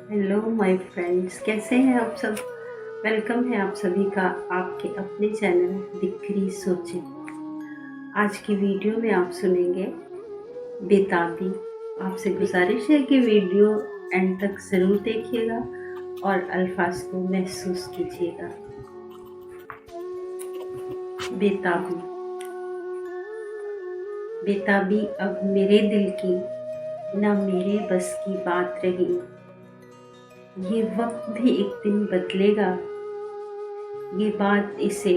Hello my friends, कैसे हैं आप सब। वेलकम है आप सभी का आपके अपने चैनल दिखरी सोचें। आज की वीडियो में आप सुनेंगे बेताबी। आपसे गुजारिश है कि वीडियो एंड तक ज़रूर देखिएगा और अल्फाज को महसूस कीजिएगा। बेताबी। बेताबी अब मेरे दिल की ना मेरे बस की बात रही। ये वक्त भी एक दिन बदलेगा, ये बात इसे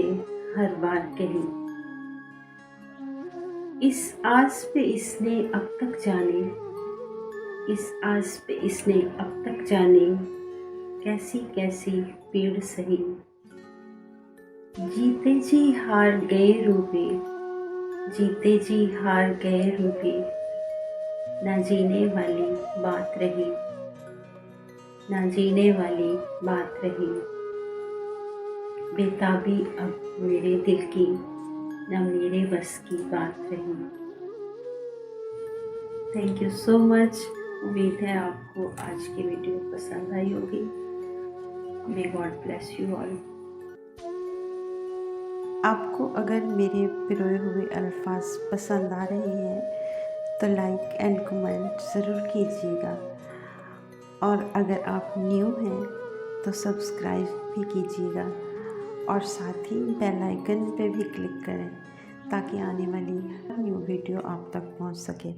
हर बार कही। इस आस पे इसने अब तक जाने, इस आस पे इसने अब तक जाने, कैसी कैसी पीड़ सही। जीते जी हार गए रूबे, जीते जी हार गए रूबे, ना जीने वाली बात रही, ना जीने वाली बात रही। बेताबी अब मेरे दिल की ना मेरे बस की बात रही। Thank you so much. उम्मीद है आपको आज की वीडियो पसंद आई होगी। May God bless you all. आपको अगर मेरे पिरोए हुए अल्फाज पसंद आ रहे हैं तो लाइक एंड कमेंट ज़रूर कीजिएगा, और अगर आप न्यू हैं तो सब्सक्राइब भी कीजिएगा और साथ ही बेल आइकन पे भी क्लिक करें ताकि आने वाली हर न्यू वीडियो आप तक पहुंच सके।